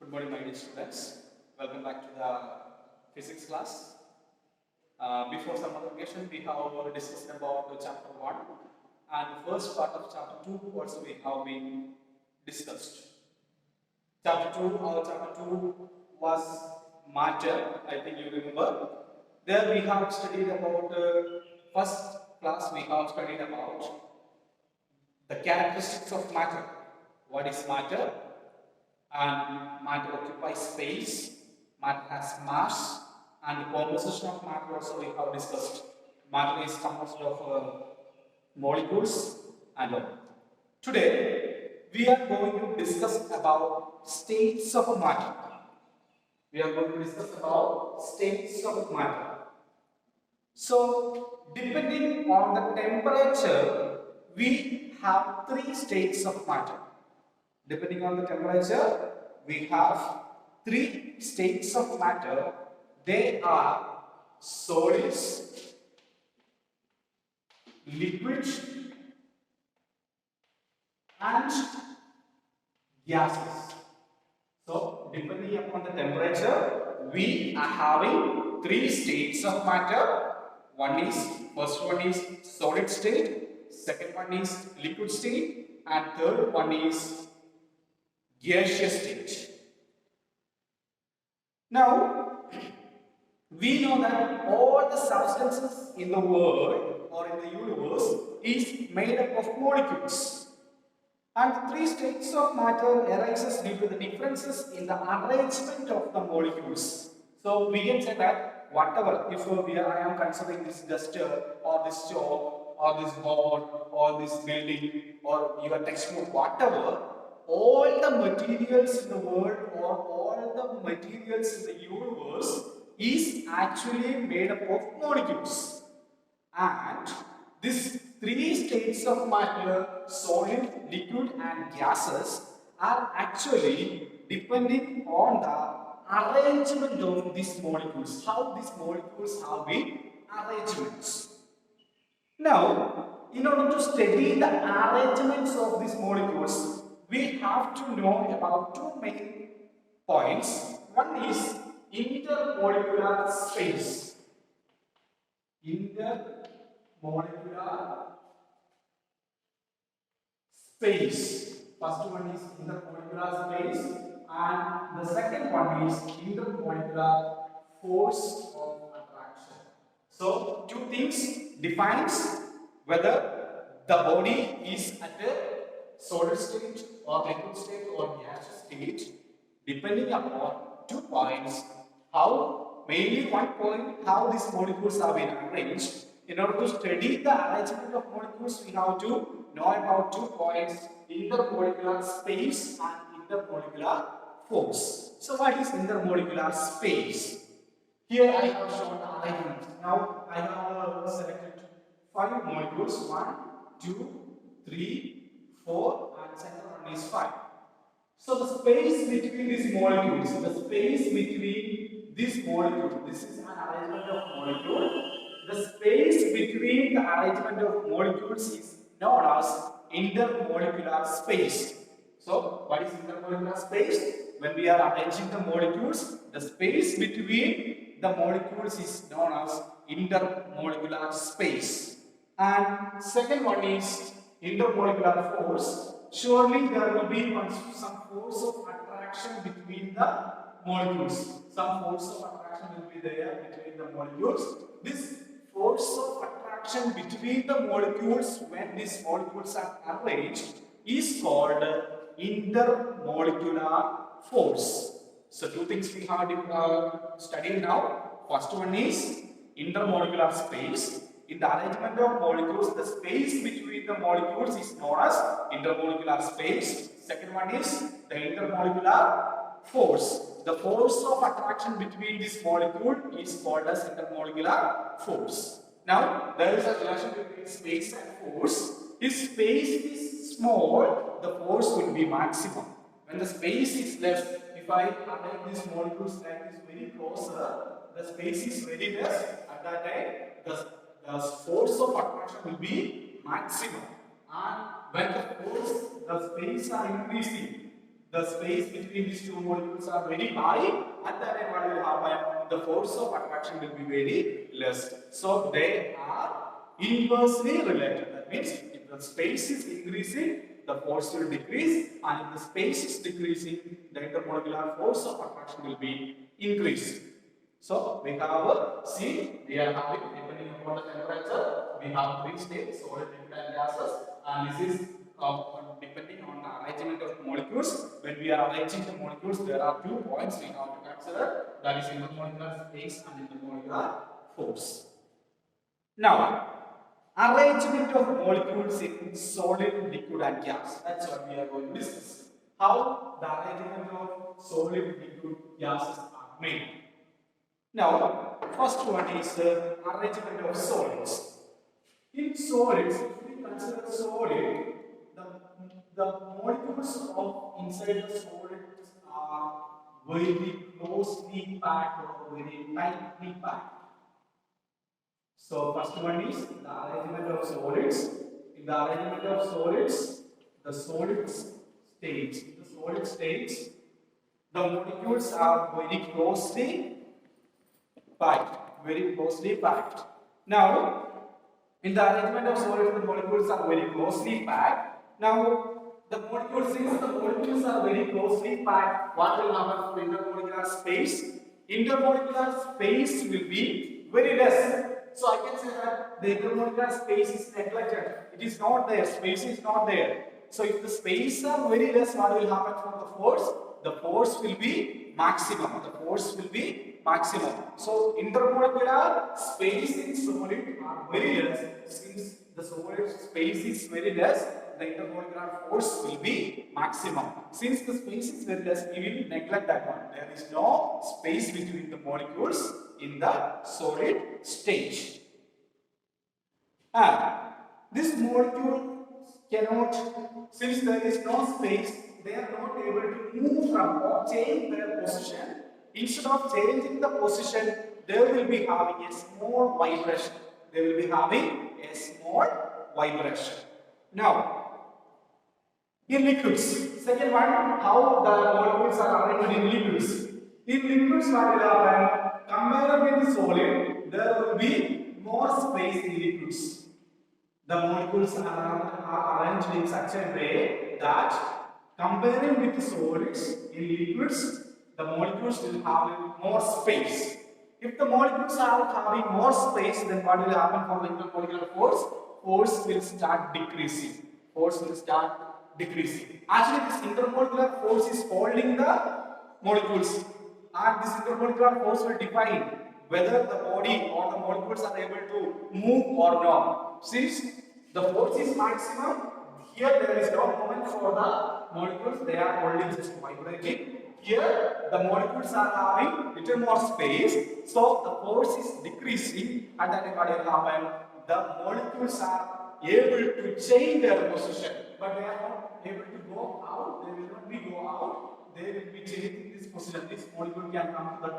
Good morning, my dear students. Welcome back to the physics class. Before some other occasion, we have discussed about the chapter 1 and the first part of chapter 2 also we have been discussed. Our chapter 2 was matter, I think you remember. There we have studied about, first class we have studied about the characteristics of matter. What is matter? And matter occupies space, matter has mass, and the composition of matter also we have discussed. Matter is composed of molecules and all. Today, we are going to discuss about states of matter. We are going to discuss about states of matter. So, depending on the temperature, we have three states of matter. Depending on the temperature, we have three states of matter. They are solids, liquids, and gases. So, depending upon the temperature, we are having three states of matter. First one is solid state, second one is liquid state, and third one is gaseous state. Now, we know that all the substances in the world or in the universe is made up of molecules. And the three states of matter arises due to the differences in the arrangement of the molecules. So we can say that whatever, if I am considering this duster or this chalk or this board or this building or your textbook, whatever, all the materials in the world or all the materials in the universe is actually made up of molecules. And these three states of matter, solid, liquid and gases, are actually depending on the arrangement of these molecules, how these molecules have been arrangements. Now, in order to study the arrangements of these molecules, we have to know about two main points. One is intermolecular space. Intermolecular space. First one is intermolecular space, and the second one is intermolecular force of attraction. So, two things defines whether the body is at a solid state or liquid state or gaseous state, depending upon 2 points. Mainly one point, how these molecules have been arranged. In order to study the arrangement of molecules, we have to know about 2 points: intermolecular space and intermolecular force. So, what is intermolecular space? Here I have shown the arrangement. Now I have selected 5 molecules: 1, 2, 3, 4, and center one is 5. So the space between these molecules, this is an arrangement of molecule. The space between the arrangement of molecules is known as intermolecular space. So what is intermolecular space? When we are arranging the molecules, the space between the molecules is known as intermolecular space. And second one is intermolecular force. Surely there will be some force of attraction between the molecules. Some force of attraction will be there between the molecules. This force of attraction between the molecules, when these molecules are arranged, is called intermolecular force. So two things we have studied now. First one is intermolecular space. In the arrangement of molecules, the space between the molecules is known as intermolecular space. Second one is the intermolecular force. The force of attraction between this molecule is called as intermolecular force. Now, there is a relation between space and force. If space is small, the force will be maximum. When the space is less, if I arrange these molecules like this very closer, the space is very less. At that time, the force of attraction will be maximum. And when the space are increasing, the space between these two molecules are very high, at that time what will happen? The force of attraction will be very less. So they are inversely related. That means if the space is increasing, the force will decrease, and if the space is decreasing, the intermolecular force of attraction will be increased. So we have see we are having, depending upon the temperature, we have three states: solid, liquid, and gases, and this is depending on the arrangement of molecules. When we are arranging the molecules, there are 2 points we have to consider, that is intermolecular space and intermolecular force. Now, arrangement of molecules in solid, liquid, and gas. That's what we are going to discuss. How the arrangement of solid, liquid, gases are made. Now, first one is arrangement of solids. In solids, if we consider solid, the molecules of inside the solids are very closely packed or very tightly packed. So first one is the arrangement of solids. In the arrangement of solids, the solid states. In the solid states, the molecules are very closely packed. Very closely packed. Now, in the arrangement of solids, the molecules are very closely packed. Now, the molecules, since the molecules are very closely packed, what will happen to intermolecular space? Intermolecular space will be very less. So I can say that the intermolecular space is neglected. It is not there. Space is not there. So if the space are very less, what will happen for the force? The force will be maximum. The force will be maximum. So intermolecular space in solid are very less. Since the solid space is very less, the intermolecular force will be maximum. Since the space is very less, we will neglect that one. There is no space between the molecules in the solid stage. And this molecule cannot, since there is no space, they are not able to move from or change their position. Instead of changing the position, they will be having a small vibration. They will be having a small vibration. Now, in liquids, second one, how the molecules are arranged in liquids. In liquids, what will happen? Compared with solid, there will be more space in liquids. The molecules are arranged in such a way that comparing with solids, in liquids, the molecules will have more space. If the molecules are having more space, then what will happen for the intermolecular force? Force will start decreasing. Force will start decreasing. Actually, this intermolecular force is holding the molecules, and this intermolecular force will define whether the body or the molecules are able to move or not. Since the force is maximum, here there is no movement for the molecules, they are only just vibrating. Here the molecules are having little more space, so the force is decreasing, and then what will happen? The molecules are able to change their position, but they are not able to go out, they will not be go out, they will be changing this position. This molecule can come to the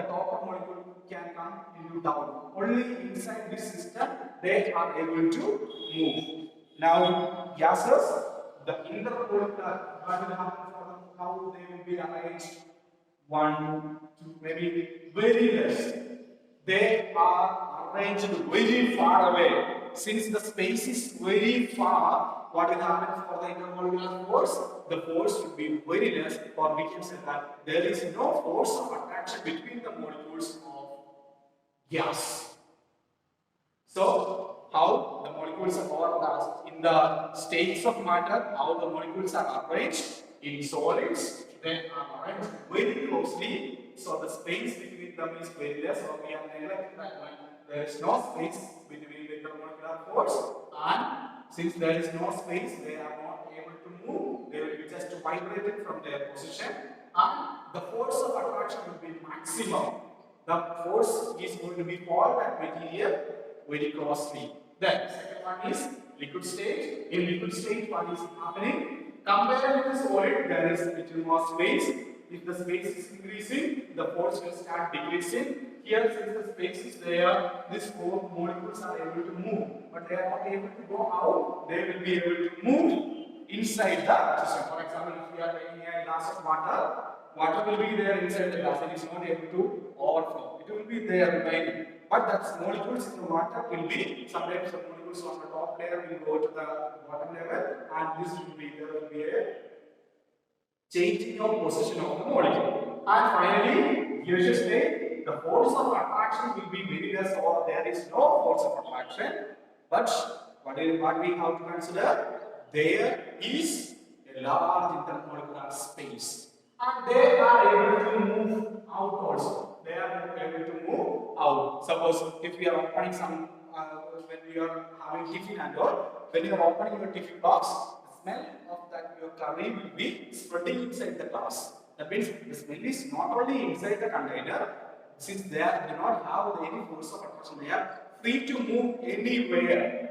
top molecule can come into down. Only inside this system they are able to move. Now gases, the intermolecular, what will happen for them, how they will be arranged? 1, 2, maybe very less. They are arranged very far away. Since the space is very far, what will happen for the intermolecular force? The force will be very less, or we can say that there is no force of attraction between the molecules of gas. So, how the molecules are in the states of matter, how the molecules are arranged in solids, they are arranged very closely. So the space between them is very less, or we are neglecting that one. There is no space between the intermolecular force, and since there is no space, they are not able to move. They will be just vibrating from their position, and the force of attraction will be maximum. The force is going to be hold that material very closely. Then second one is liquid state. In liquid state, what is happening? Compared with the solid, there is little more space. If the space is increasing, the force will start decreasing. Here, since the space is there, these four molecules are able to move, but they are not able to go out. They will be able to move. inside the system. For example, if we are taking a glass of water, water will be there inside the glass. It is not able to overflow. It will be there remaining. But that molecules in the water will be, sometimes the molecules on the top layer will go to the bottom level, and this will be, there will be a changing of position of the molecule. And finally, here you say the force of attraction will be very less, or there is no force of attraction. But what we have to consider? There is a large intermolecular space, and they are able to move out also. They are able to move out. Suppose if we are opening some, when we are having tiffin and all, when you are opening your tiffin box, smell of that your curry will be spreading inside the glass. That means the smell is not only inside the container, since they do not have any force of attraction, they are free to move anywhere.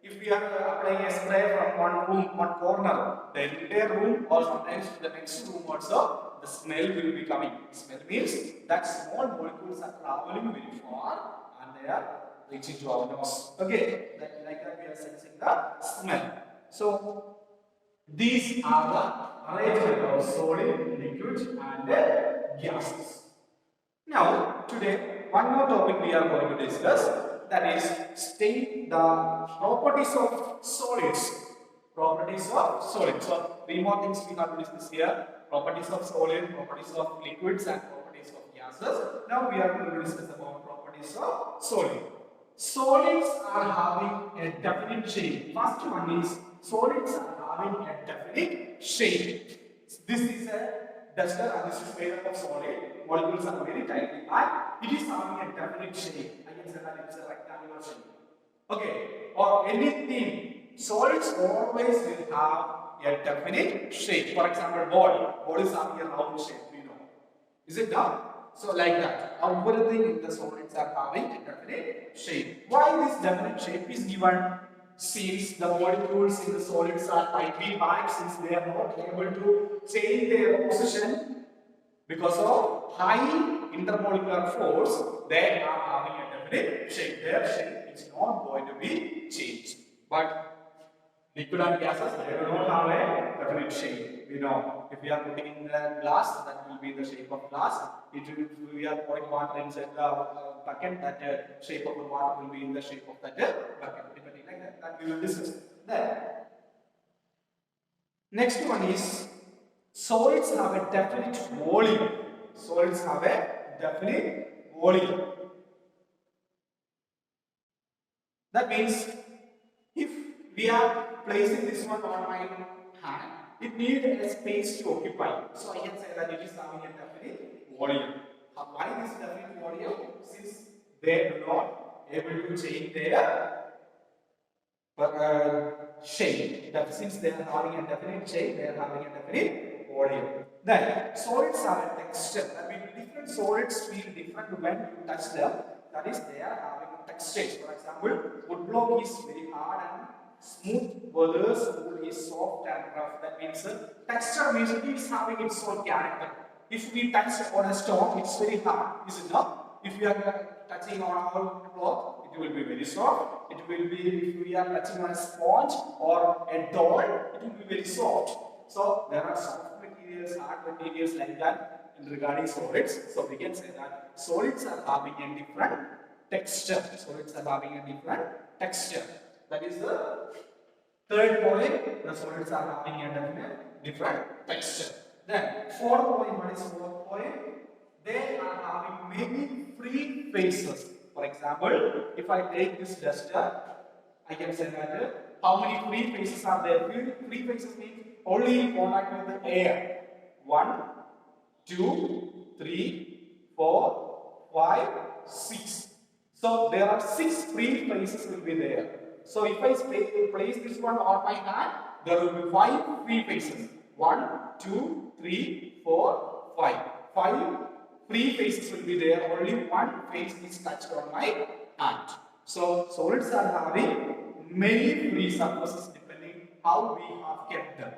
If we are applying a spray from one room, one corner, the entire room, or sometimes to the next room also, the smell will be coming. Smell means that small molecules are traveling very far and they are reaching to our nose. Okay, like that we are sensing the smell. So these are the arrangement of solid, liquid, and gases. Now, today, one more topic we are going to discuss, that is state the properties of solids. Properties of solids. So, three more things we have to discuss here: properties of solid, properties of liquids, and properties of gases. Now, we are going to discuss about properties of solid. Solids are having a definite shape. First one is solids are having a definite shape. This is a duster and this is made up of solid. Molecules are very tightly packed. It is having a definite shape. I can say that it is a rectangular shape. Okay, or anything, solids always will have a definite shape. For example, ball is having a round shape, we know. Is it done? So like that, everything in the solids are having a definite shape. Why this definite shape is given? Since the molecules in the solids are tightly packed, since they are not able to change their position because of high intermolecular force, they are having a definite shape. Their shape is not going to be changed. But liquid and gases, they do not have a definite shape. We know if we are putting in the glass, that will be the shape of glass. If we are pouring water inside the bucket, that shape of the water will be in the shape of that bucket. Depending like that, that we will discuss. Then, next one is solids have a definite volume. Solids have a definite volume. That means if we are placing this one on my hand, it needs a space to occupy. So I can say that it is having a definite volume. Why this definite volume? Since they do not able to change their shape. Since they are having a definite shape, they are having a definite volume. Then solids have a texture. I mean, different solids feel different when you touch them. That is, they are having textures. For example, wood block is very hard and smooth, whereas wood is soft and rough. That means texture means it is having its own character. If we touch on a stone, it's very hard, is it not? If we are touching on our cloth, it will be very soft. It will be, if we are touching on a sponge or a doll, it will be very soft. So there are soft materials, hard materials like that in regarding solids. So we can say that solids are having a different texture. Solids are having a different texture. That is the third point. The solids are having a different texture. Then fourth point, what is fourth point? They are having many free faces. For example, if I take this duster, I can say that how many free faces are there? Free faces means only in contact with the air. 1, 2, 3, 4, 5, 6. So there are 6 free faces will be there. So if I place this one on my hand, there will be 5 free faces. 1, 2, 3, 4, 5. 5 free faces will be there. Only one face is touched on my hand. So solids are having many free surfaces depending how we have kept them.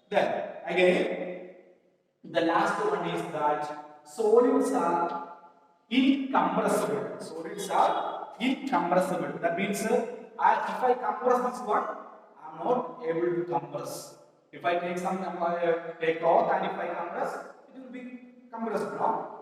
Then again, the last one is that solids are incompressible. Solids are incompressible. That means if I compress this one, I am not able to compress. If I take some a cloth and if I compress, it will be compressed, no?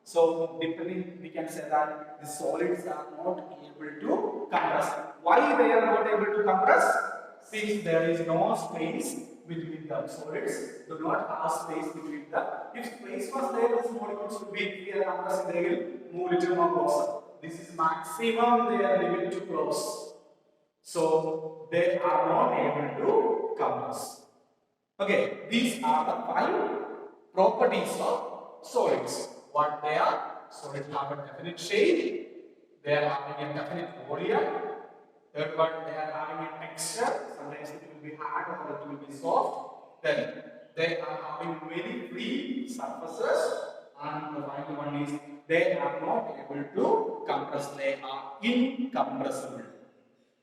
So depending, we can say that the solids are not able to compress. Why they are not able to compress? Since there is no space between the solids, do not have space between them. If space was there, these molecules would be here compressed, they will move little more closer. This is maximum their limit to close. So they are not able to compress. Okay, these are the 5 properties of solids. What they are? Solids have a definite shape, they are having a definite volume. Third one, they are having a texture. Sometimes it will be hard or it will be soft. Then they are having very free surfaces. And the final one is they are not able to compress. They are incompressible.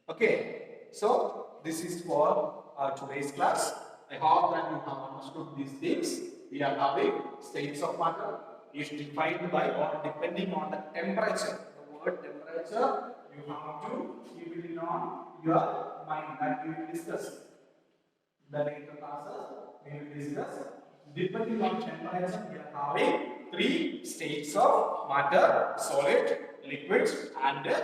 Okay, so this is for today's class. I hope that you have understood these things. We are having states of matter is defined by or depending on the temperature. The word temperature, you have to keep it in on your mind that we will discuss. The later classes we will discuss. Depending on temperature, we are having 3 states of matter: solid, liquid, and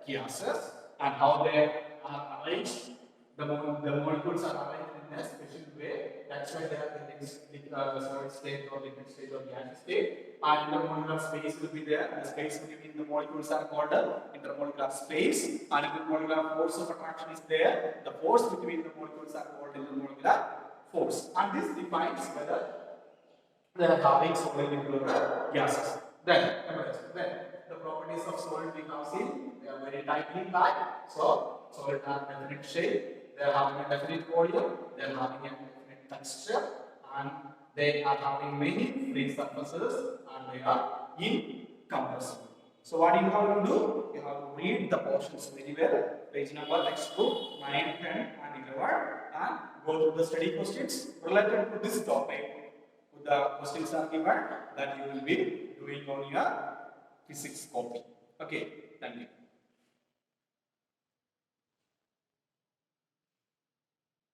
gases, and how they are arranged. The molecules are arranged in a special way. That's why they are in solid state or liquid state or gas state. And the molecular space will be there. The space between the molecules are called intermolecular space. And intermolecular force of attraction is there. The force between the molecules are called intermolecular force. And this defines whether they are having solid, liquid, or gases. Then the properties of solid we have seen, they are very tightly packed. So solid have definite shape, they are having a definite volume, they are having a definite texture, and they are having many free surfaces, and they are incompressible. So what you have to do? You have to read the portions very well. Page number textbook 9, 10, and 11, and go through the study questions related to this topic. The questions are given that you will be doing on your physics copy. Okay, thank you.